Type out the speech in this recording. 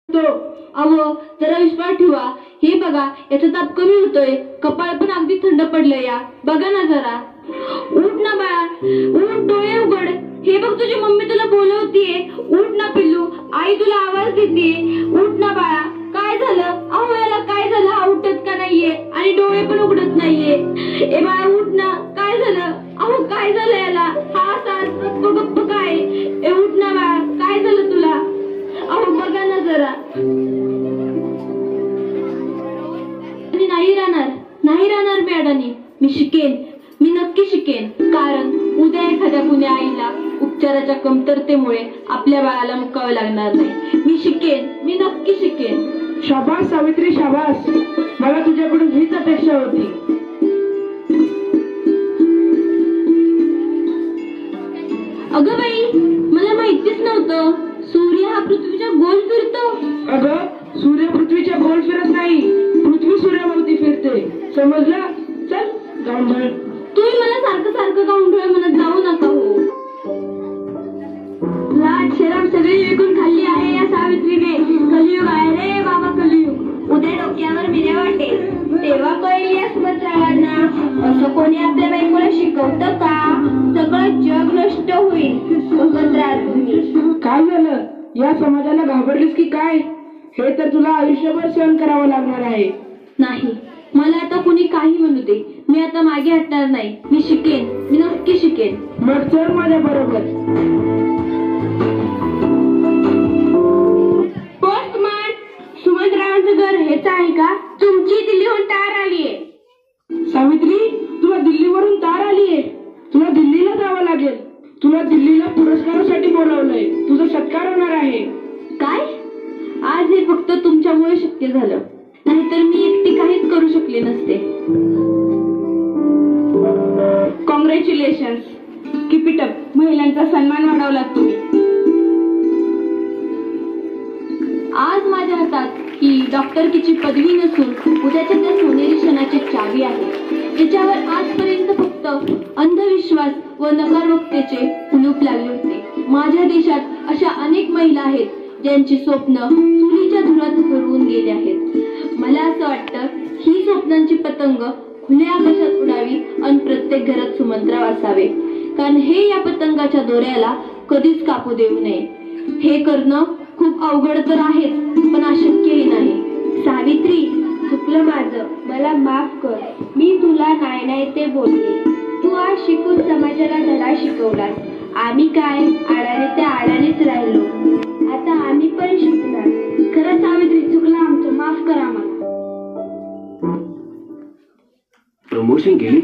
तो अहो जरा विश्वास ठेवा. हे बघा याचा ताप कमी होतोय, कपाळ पण अगदी थंड पडलंय. या बघा ना जरा. उठ ना बाळा, उठ, डोळे उघड. हे बघ तुझी मम्मी तुला बोलवतीये. उठ ना पिल्लू, आई तुला आवाज देते. उठ ना बाळा. काय झालं? अहो याला काय झालं? हा उठत का नाहीये आणि डोळे पण उघडत नाहीये. ए बाळा उठ ना. काय झालं? अहो काय झालं याला? हा असा गप्प काय? ए उठ ना बाळा, काय झालं तुला? अहो बघा ना जरा. नाही राहणार मी अडाणी. मी शिकेन, मी नक्की शिकेन. कारण उद्या एखाद्या कुण्या आईला उपचाराच्या कमतरतेमुळे आपल्या बाळाला मुकावे लागणार नाही. मी शिकेन, मी नक्की शिकेन. शाबास सावित्री, शाबास. मला तुझ्याकडून हीच अपेक्षा होती. अगं बाई, मला माहितीच नव्हतं सूर्य हा पृथ्वीच्या गोल फिरतो. अगं सूर्य पृथ्वीच्या गोल फिरत नाही, पृथ्वी सूर्याभोवती फिरते. समजलं? चल गावंढळ. तुम्ही मला सारखं सारखं गावंढळ म्हणत जाऊ नका हो. लाज शरम सगळी विकून खाल्ली आहे या सावित्रीने. कलियुग आहे रे बाबा, कलियुग. उद्या डोक्यावर मिरे वाटेल तेव्हा कळेल या सुभद्रावांना. असं कोणी आपल्या बायकोला शिकवतं का? सगळं जग नष्ट होईल. सुभद्रा तुम्ही काय झालं? या समाजाला घाबरलीस की काय? हे तर तुला आयुष्यभर सहन करावं लागणार आहे. नाही, मला आता कुणी काही म्हणू दे, मी आता मागे हटणार नाही. मी शिकेन, मी नक्की शिकेन. मग चल माझ्या बरोबर. पोस्टमन, सुभद्रावांचं घर हेच आहे का? तुमची दिल्लीहून तार आलीये. सावित्री, तुला दिल्लीवरून तार आलीये. तुला दिल्लीला जावं लागेल. तुला दिल्लीला पुरस्कारासाठी बोलावलंय. तुझा सत्कार होणार आहे. काय? आज हे फक्त तुमच्यामुळे शक्य झालं, नाहीतर मी एकटी काहीच करू शकले नसते. Congratulations, keep it up. महिलांचा सन्मान वाढवला तुम्ही. आज माझ्या हातात ही डॉक्टरकीची पदवी नसून उद्याच्या त्या सोनेरी क्षणाची चावी आहे, ज्याच्यावर आजपर्यंत फक्त अंधविश्वास व नकारवक्तेचे कुलूप लागले होते. माझ्या देशात अशा अनेक महिला आहेत ज्यांची स्वप्न चुलीच्या धुरात हरवून गेली आहेत. मला असं वाटतं ही स्वप्नांची पतंग खुल्या आकाशात उडावी आणि प्रत्येक घरात सुमंत्राव असावे. कारण हे या पतंगाच्या दोऱ्याला कधीच कापू देऊ नये. हे करणं खूप अवघड तर आहेच, पण अशक्यही नाही. सावित्री, चुकलं माझं, मला माफ कर. मी तुला नाही नाही ते बोलले. तू आज शिकून समाजाला धडा शिकवलास. आम्ही काय आडाने त्या आडानेच राहिलो. आता आम्ही पण शिकणार. खरं सावित्री, चुकलं आमचं, माफ करा मला. प्रमोशन केली.